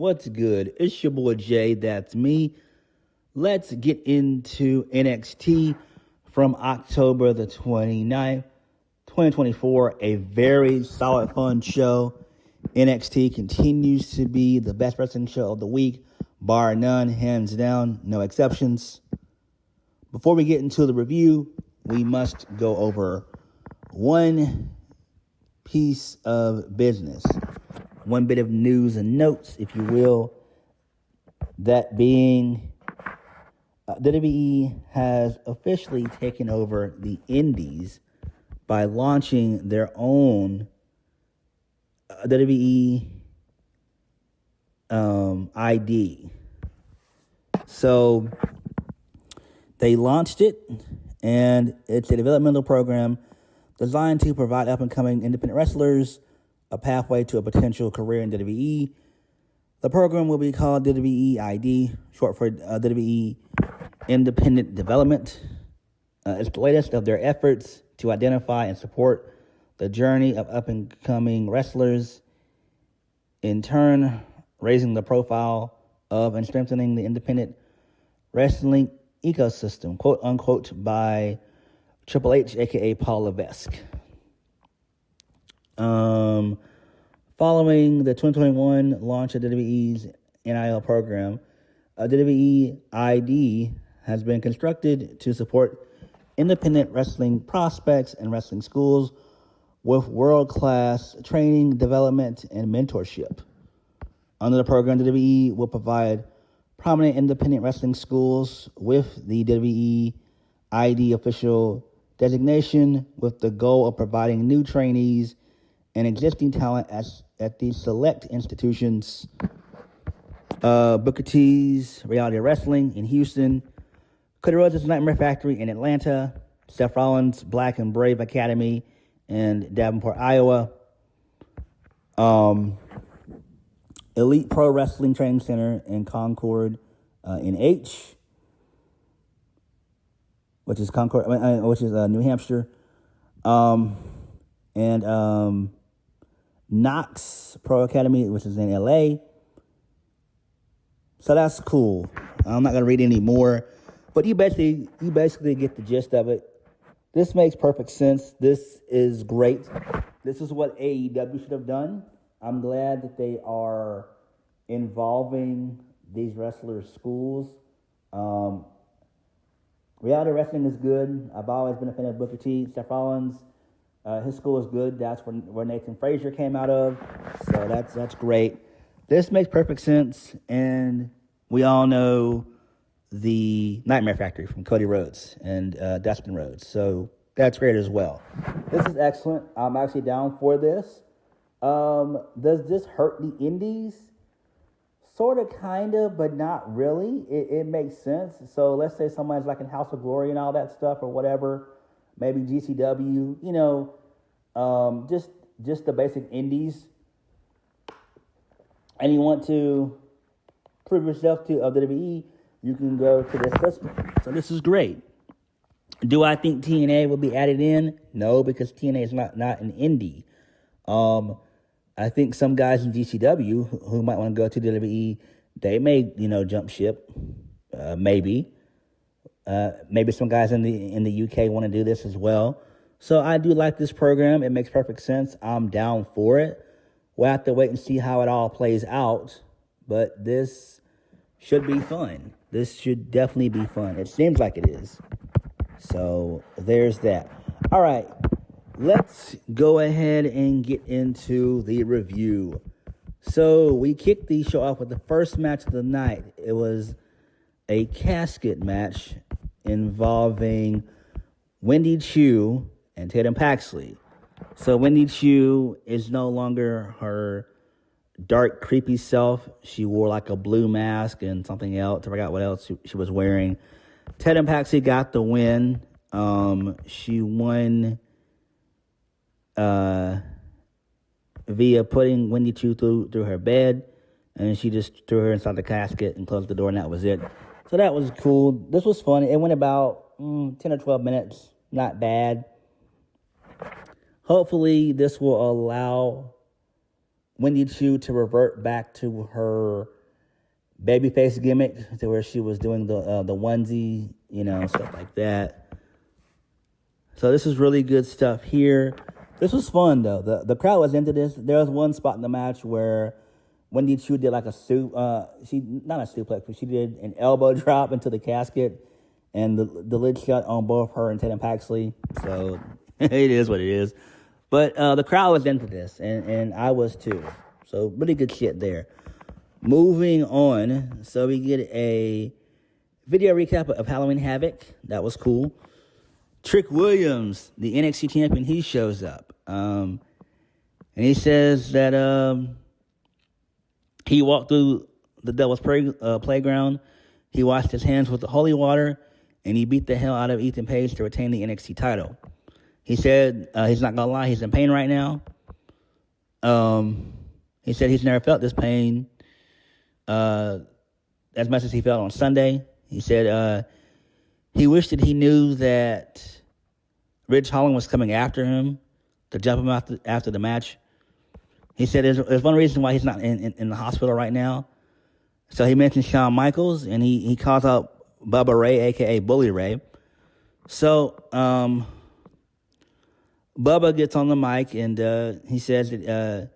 What's good? It's your boy Jay, that's me. Let's get into NXT from October the 29th, 2024. A very solid, fun show. NXT continues to be the best wrestling show of the week, bar none, hands down, no exceptions. Before we get into the review, we must go over one piece of business. One bit of news and notes, if you will. That being, WWE has officially taken over the Indies by launching their own WWE ID. So they launched it, and it's a developmental program designed to provide up-and-coming independent wrestlers a pathway to a potential career in WWE. The program will be called WWE ID, short for WWE Independent Development. It's the latest of their efforts to identify and support the journey of up-and-coming wrestlers, in turn raising the profile of and strengthening the independent wrestling ecosystem, quote-unquote, by Triple H, a.k.a. Paul Levesque. Following the 2021 launch of WWE's NIL program, WWE ID has been constructed to support independent wrestling prospects and wrestling schools with world-class training, development, and mentorship. Under the program, WWE will provide prominent independent wrestling schools with the WWE ID official designation, with the goal of providing new trainees and existing talent at these select institutions. Booker T's Reality Wrestling in Houston, Cody Rhodes' Nightmare Factory in Atlanta, Seth Rollins' Black and Brave Academy in Davenport, Iowa, Elite Pro Wrestling Training Center in Concord, NH, which is New Hampshire, and Knox Pro Academy, which is in LA. So that's cool. I'm not gonna read any more, but you basically get the gist of it. This makes perfect sense. This is great. This is what AEW should have done. I'm glad that they are involving these wrestlers' schools. Reality wrestling is good. I've always been a fan of Booker T. Seth Rollins, his school is good. That's where Nathan Frazier came out of. So that's great. This makes perfect sense, and we all know the Nightmare Factory from Cody Rhodes and Dustin Rhodes. So that's great as well. This is excellent. I'm actually down for this. Does this hurt the indies? Sort of, kind of, but not really. It makes sense. So let's say somebody's like in House of Glory and all that stuff or whatever. Maybe GCW, just the basic indies. And you want to prove yourself to WWE, you can go to this system. So this is great. Do I think TNA will be added in? No, because TNA is not an indie. I think some guys in GCW who might want to go to WWE, they may, jump ship. Maybe. Maybe some guys in the UK want to do this as well. So I do like this program. It makes perfect sense. I'm down for it. We'll have to wait and see how it all plays out. But this should be fun. This should definitely be fun. It seems like it is. So there's that. All right. Let's go ahead and get into the review. So we kicked the show off with the first match of the night. It was a casket match involving Wendy Choo and Tatum Paxley. So Wendy Choo is no longer her dark, creepy self. She wore like a blue mask and something else. I forgot what else she was wearing. Tatum Paxley got the win. She won via putting Wendy Choo through her bed, and she just threw her inside the casket and closed the door, and that was it. So that was cool. This was fun. It went about 10 or 12 minutes. Not bad. Hopefully, this will allow Wendy Choo to revert back to her babyface gimmick, to where she was doing the onesie, stuff like that. So this is really good stuff here. This was fun, though. The crowd was into this. There was one spot in the match where Wendy Choo did like not a suplex, but she did an elbow drop into the casket, and the lid shut on both her and Tatum Paxley. So it is what it is. But the crowd was into this, and I was too. So really good shit there. Moving on, so we get a video recap of Halloween Havoc. That was cool. Trick Williams, the NXT champion, he shows up. And he says that he walked through the Devil's Playground. He washed his hands with the holy water, and he beat the hell out of Ethan Page to retain the NXT title. He said he's not going to lie, he's in pain right now. He said he's never felt this pain as much as he felt on Sunday. He said he wished that he knew that Ridge Holland was coming after him to jump him after the match. He said there's one reason why he's not in the hospital right now. So he mentioned Shawn Michaels, and he calls out Bubba Ray, a.k.a. Bully Ray. So Bubba gets on the mic, and he says that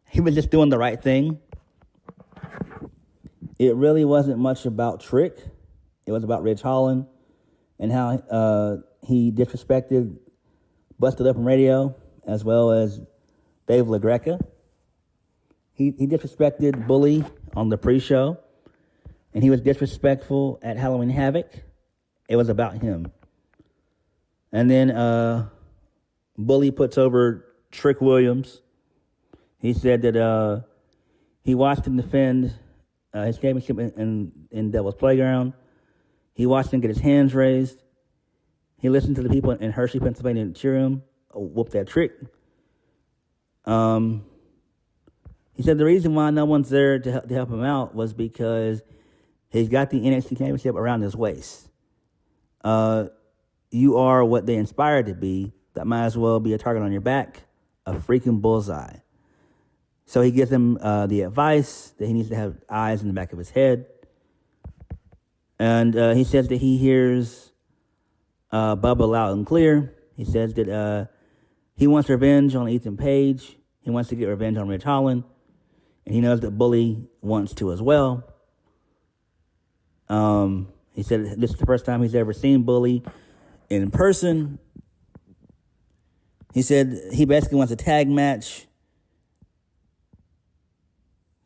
he was just doing the right thing. It really wasn't much about Trick. It was about Ridge Holland and how he disrespected Busted Open Radio as well as Dave LaGreca. He disrespected Bully on the pre-show, and he was disrespectful at Halloween Havoc. It was about him. And then Bully puts over Trick Williams. He said that he watched him defend his championship in Devil's Playground. He watched him get his hands raised. He listened to the people in Hershey, Pennsylvania cheer him, whoop that Trick. He said the reason why no one's there to help him out was because he's got the NXT championship around his waist. You are what they inspired to be. That might as well be a target on your back, a freaking bullseye. So he gives him the advice that he needs to have eyes in the back of his head. And he says that he hears Bubba loud and clear. He says that he wants revenge on Ethan Page. He wants to get revenge on Ridge Holland. And he knows that Bully wants to as well. He said this is the first time he's ever seen Bully in person. He said he basically wants a tag match.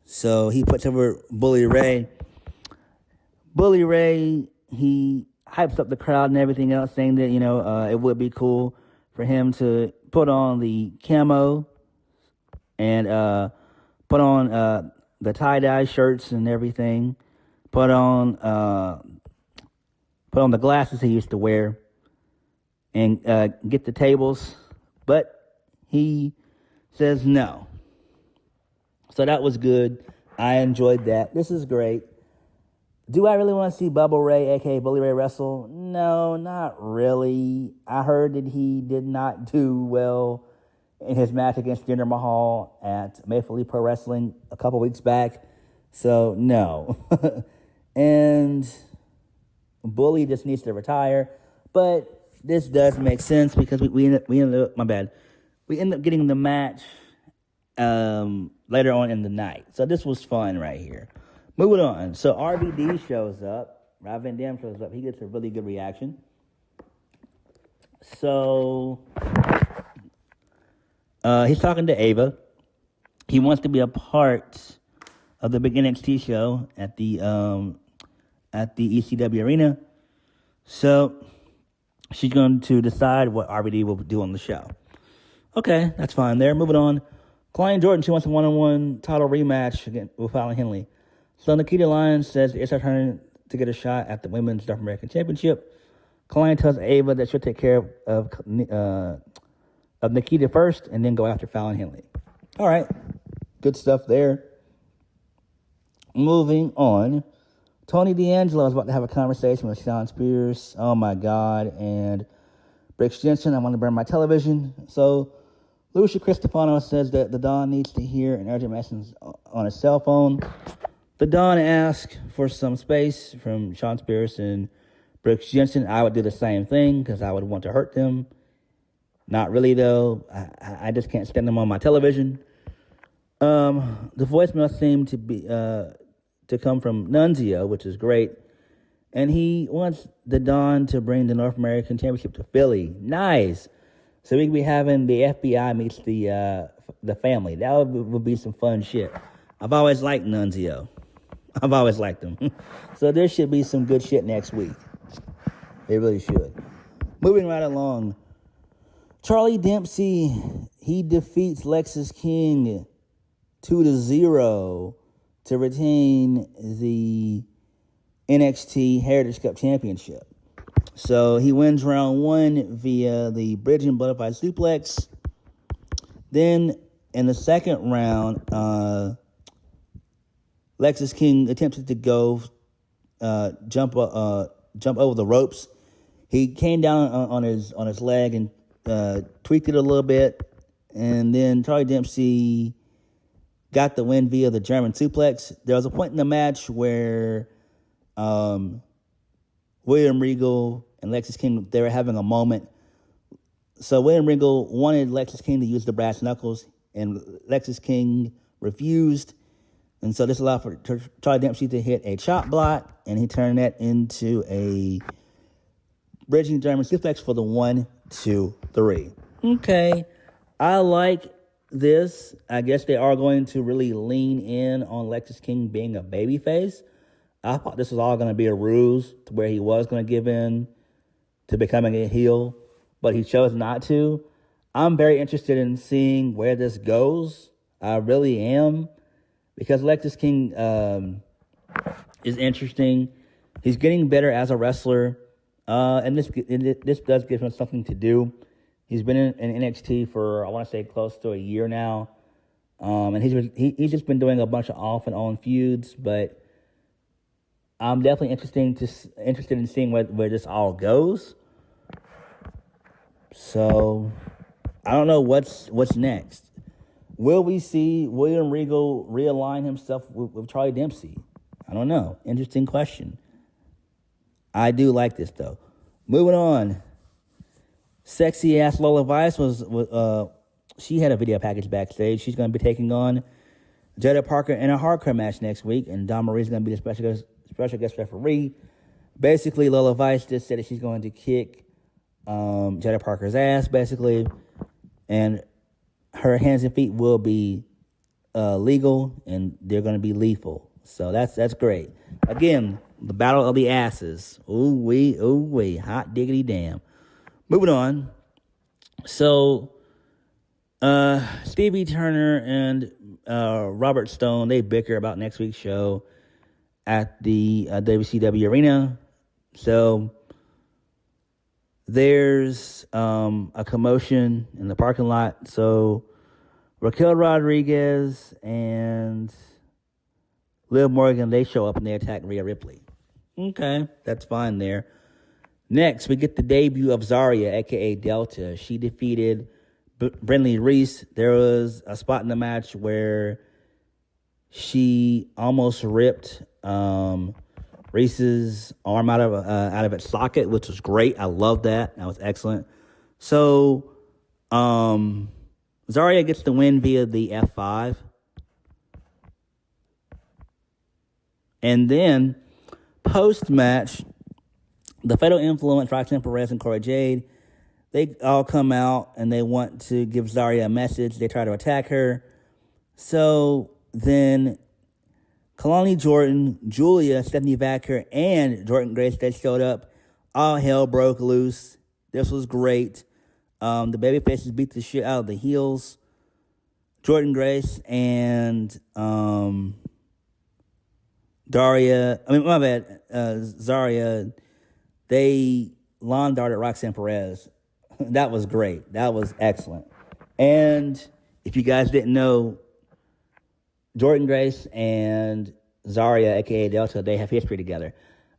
So he puts over Bully Ray. Bully Ray, he hypes up the crowd and everything else, saying that, it would be cool for him to put on the camo and put on the tie-dye shirts and everything. Put on the glasses he used to wear and get the tables. But he says no. So that was good. I enjoyed that. This is great. Do I really want to see Bubba Ray, a.k.a. Bully Ray, wrestle? No, not really. I heard that he did not do well in his match against Jinder Mahal at Maple Leaf Pro Wrestling a couple weeks back. So, no. And Bully just needs to retire. But this does make sense because we end up getting the match later on in the night. So this was fun right here. Moving on. So RVD shows up. Rob Van Dam shows up. He gets a really good reaction. So he's talking to Ava. He wants to be a part of the big NXT show at the ECW arena. So she's going to decide what RVD will do on the show. Okay, that's fine there. Moving on. Kelani Jordan, she wants a one-on-one title rematch against with Fallon Henley. So Nikita Lyons says it's her turn to get a shot at the Women's North American Championship. Kelani tells Ava that she'll take care of Nikita first and then go after Fallon Henley. All right, good stuff there. Moving on. Tony D'Angelo is about to have a conversation with Sean Spears. Oh, my God. And Brooks Jensen, I want to burn my television. So Lucia Cristofano says that the Don needs to hear an urgent message on his cell phone. The Don asked for some space from Sean Spears and Brooks Jensen. I would do the same thing because I would want to hurt them. Not really, though. I just can't stand them on my television. The voicemail seemed to come from Nunzio, which is great. And he wants the Don to bring the North American Championship to Philly. Nice. So we could be having the FBI meets the family. That would be some fun shit. I've always liked Nunzio. I've always liked him. So there should be some good shit next week. They really should. Moving right along. Charlie Dempsey, he defeats Lexis King 2-0 to retain the NXT Heritage Cup Championship. So he wins round 1 via the bridging butterfly suplex. Then in the second round, Lexis King attempted to go jump over the ropes. He came down on his leg and tweaked it a little bit, and then Charlie Dempsey got the win via the German suplex. There was a point in the match where William Regal and Lexis King, they were having a moment. So William Regal wanted Lexis King to use the brass knuckles, and Lexis King refused. And so this allowed for Charlie Dempsey to hit a chop block, and he turned that into a bridging German suplex for the 1, 2, 3. Okay, I like this. I guess they are going to really lean in on Lexis King being a babyface. I thought this was all going to be a ruse to where he was going to give in to becoming a heel, but he chose not to. I'm very interested in seeing where this goes. I really am, because Lexis King is interesting. He's getting better as a wrestler, and this does give him something to do. He's been in NXT for, I want to say, close to a year now, and he's just been doing a bunch of off and on feuds, but I'm definitely interested in seeing where this all goes. So I don't know what's next. Will we see William Regal realign himself with Charlie Dempsey? I don't know. Interesting question. I do like this though. Moving on. Sexy ass Lola Vice was she had a video package backstage. She's going to be taking on Jada Parker in a hardcore match next week, and Don Marie's going to be the special guest referee. Basically, Lola Vice just said that she's going to kick Jada Parker's ass, basically, and her hands and feet will be legal, and they're going to be lethal. So that's great. Again, the battle of the asses. Ooh wee, hot diggity damn. Moving on. So, Stevie Turner and Robert Stone, they bicker about next week's show at the WCW arena. So there's a commotion in the parking lot. So Raquel Rodriguez and Liv Morgan, they show up and they attack Rhea Ripley. Okay, that's fine there. Next, we get the debut of Zaria, a.k.a. Delta. She defeated Brinley Reece. There was a spot in the match where she almost ripped Reese's arm out of its socket, which was great. I love that. That was excellent. So, Zaria gets the win via the F5. And then, post-match, the Fatal Influence, Roxanne, Perez, and Cora Jade, they all come out and they want to give Zaria a message. They try to attack her. So then Kelani Jordan, Giulia, Stephanie Vaquer, and Jordynne Grace, they showed up. All hell broke loose. This was great. The babyfaces beat the shit out of the heels. Jordynne Grace and Zaria, they lawn darted Roxanne Perez. That was great. That was excellent. And if you guys didn't know, Jordynne Grace and Zaria, a.k.a. Delta, they have history together.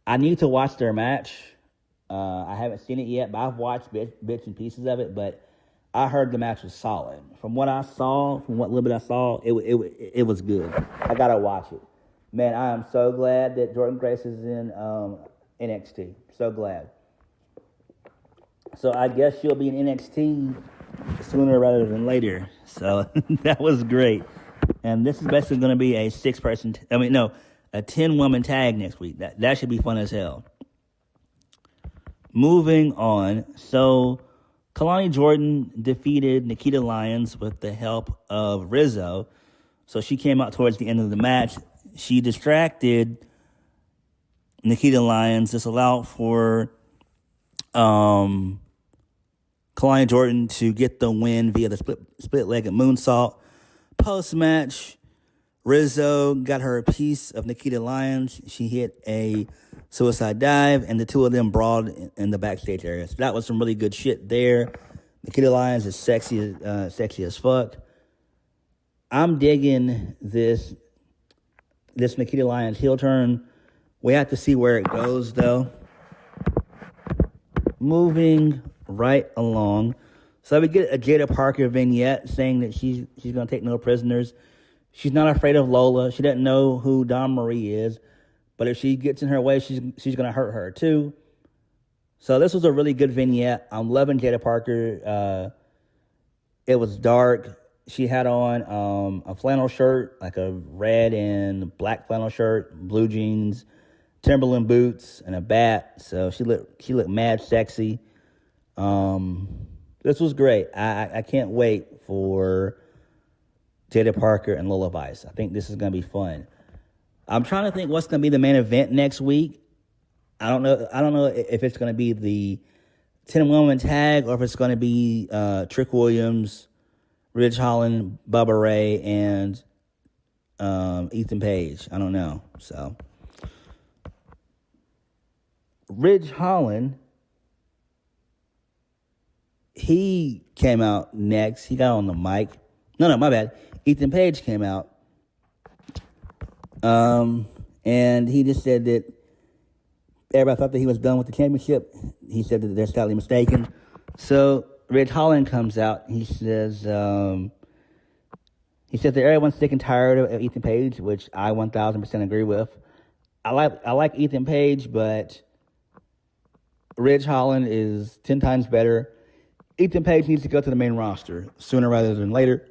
I need to watch their match. I haven't seen it yet, but I've watched bits and pieces of it. But I heard the match was solid. From what little bit I saw, it was good. I gotta watch it. Man, I am so glad that Jordynne Grace is in NXT. So glad. So I guess she'll be in NXT sooner rather than later. So that was great. And this is basically going to be a 10-woman tag next week. That should be fun as hell. Moving on. So Kelani Jordan defeated Nikita Lyons with the help of Rizzo. So she came out towards the end of the match. She distracted Nikita Lyons. This allowed for Kelani Jordan to get the win via the split-legged moonsault. Post-match, Rizzo got her a piece of Nikita Lyons. She hit a suicide dive, and the two of them brawled in the backstage area. So that was some really good shit there. Nikita Lyons is sexy as fuck. I'm digging this Nikita Lyons heel turn. We have to see where it goes, though. Moving right along. So we get a Jada Parker vignette saying that she's going to take no prisoners. She's not afraid of Lola. She doesn't know who Dawn Marie is. But if she gets in her way, she's going to hurt her, too. So this was a really good vignette. I'm loving Jada Parker. It was dark. She had on a flannel shirt, like a red and black flannel shirt, blue jeans, Timberland boots, and a bat. So she looked mad sexy. This was great. I can't wait for Jada Parker and Lola Vice. I think this is going to be fun. I'm trying to think what's going to be the main event next week. I don't know if it's going to be the 10-woman tag or if it's going to be Trick Williams, Ridge Holland, Bubba Ray, and Ethan Page. I don't know. So Ridge Holland, he came out next. He got on the mic. No, my bad. Ethan Page came out. And he just said that everybody thought that he was done with the championship. He said that they're sadly mistaken. So Ridge Holland comes out. He says that everyone's sick and tired of Ethan Page, which I 1,000% agree with. I like Ethan Page, but Ridge Holland is 10 times better. Ethan Page needs to go to the main roster sooner rather than later.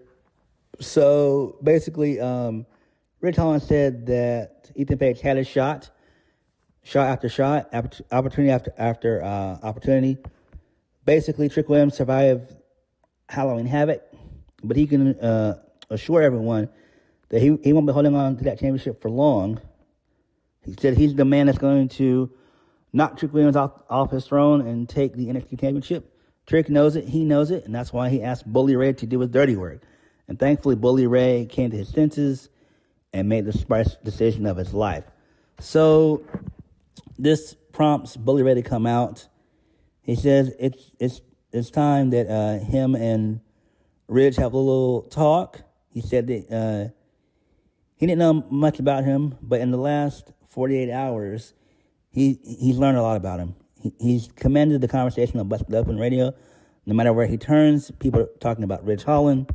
So basically, Ridge Holland said that Ethan Page had a shot after shot, opportunity after opportunity. Basically, Trick Williams survived Halloween Havoc, but he can assure everyone that he won't be holding on to that championship for long. He said he's the man that's going to knock Trick Williams off his throne and take the NXT championship. Trick knows it, he knows it, and that's why he asked Bully Ray to do his dirty work. And thankfully, Bully Ray came to his senses and made the smart decision of his life. So this prompts Bully Ray to come out. He says it's time that him and Ridge have a little talk. He said that he didn't know much about him, but in the last 48 hours, he's learned a lot about him. He's commended the conversation on Busted Open Radio. No matter where he turns, people are talking about Ridge Holland.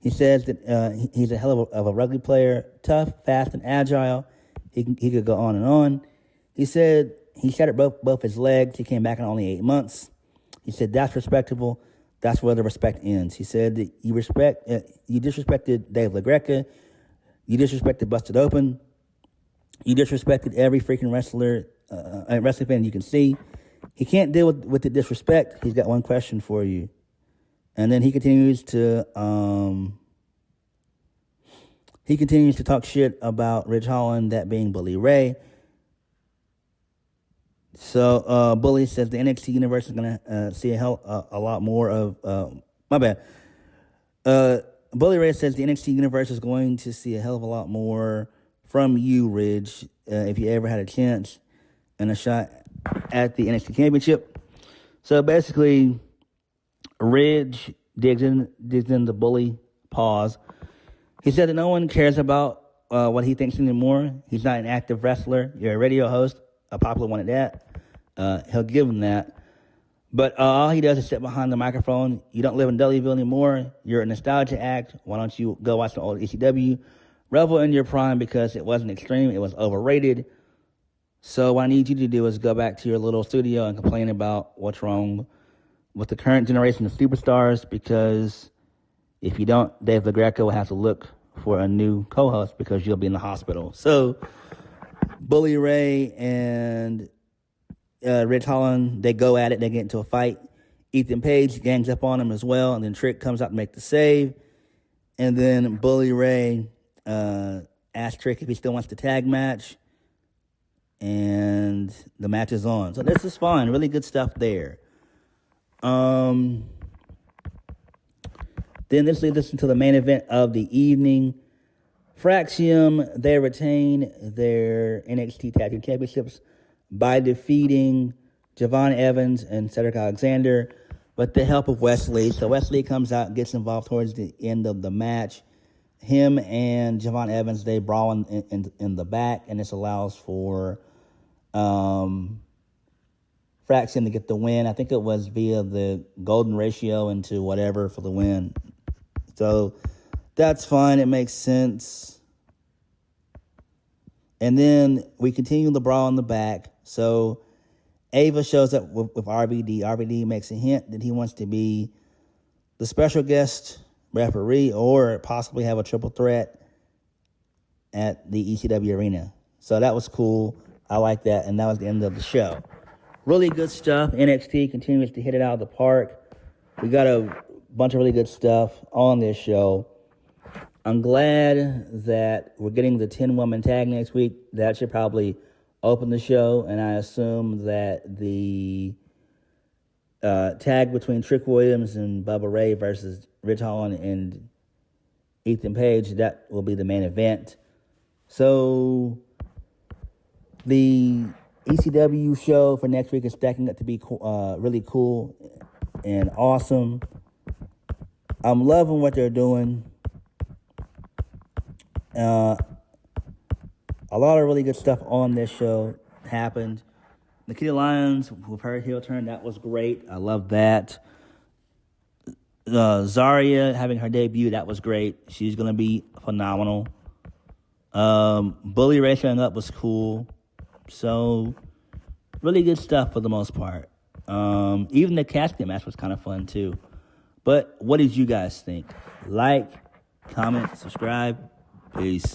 He says that he's a hell of a rugby player, tough, fast, and agile. He could go on and on. He said he shattered both his legs. He came back in only 8 months. He said that's respectable. That's where the respect ends. He said that you disrespected Dave LaGreca. You disrespected Busted Open. You disrespected every freaking wrestling fan you can see. He can't deal with the disrespect. He's got one question for you. And then he continues to talk shit about Ridge Holland, that being Bully Ray. So Bully says the NXT universe is going to see a lot more of... my bad. Bully Ray says the NXT universe is going to see a hell of a lot more from you, Ridge, if you ever had a chance and a shot at the NXT championship. So basically, Ridge digs in the Bully pause. He said that no one cares about what he thinks anymore. He's not an active wrestler. You're a radio host, a popular one at that. He'll give him that. But all he does is sit behind the microphone. You don't live in Dudleyville anymore. You're a nostalgia act. Why don't you go watch the old ECW? Revel in your prime because it wasn't extreme. It was overrated. So what I need you to do is go back to your little studio and complain about what's wrong with the current generation of superstars, because if you don't, Dave LaGreca will have to look for a new co-host because you'll be in the hospital. So Bully Ray and Rich Holland, they go at it. They get into a fight. Ethan Page gangs up on him as well, and then Trick comes out to make the save. And then Bully Ray asks Trick if he still wants the tag match, and the match is on. So this is fun. Really good stuff there. Then this leads us into the main event of the evening. Fraxium, they retain their NXT Tag Team Championships by defeating Jevon Evans and Cedric Alexander with the help of Wes Lee. So Wes Lee comes out and gets involved towards the end of the match. Him and Jevon Evans, they brawl in the back, and this allows for Fraxium to get the win. I think it was via the golden ratio into whatever for the win. So that's fine. It makes sense. And then we continue the brawl in the back. So Ava shows up with RVD. RVD makes a hint that he wants to be the special guest referee or possibly have a triple threat at the ECW arena. So that was cool. I like that. And that was the end of the show. Really good stuff. NXT continues to hit it out of the park. We got a bunch of really good stuff on this show. I'm glad that we're getting the 10-woman tag next week. That should probably open the show, and I assume that the tag between Trick Williams and Bubba Ray versus Rich Holland and Ethan Page, that will be the main event. So the ECW show for next week is stacking up to be really cool and awesome. I'm loving what they're doing. A lot of really good stuff on this show happened. Nikita Lyons with her heel turn, that was great. I love that. Zaria having her debut, that was great. She's going to be phenomenal. Bully Ray showing up was cool. So, really good stuff for the most part. Even the casket match was kind of fun too. But what did you guys think? Like, comment, subscribe. Peace.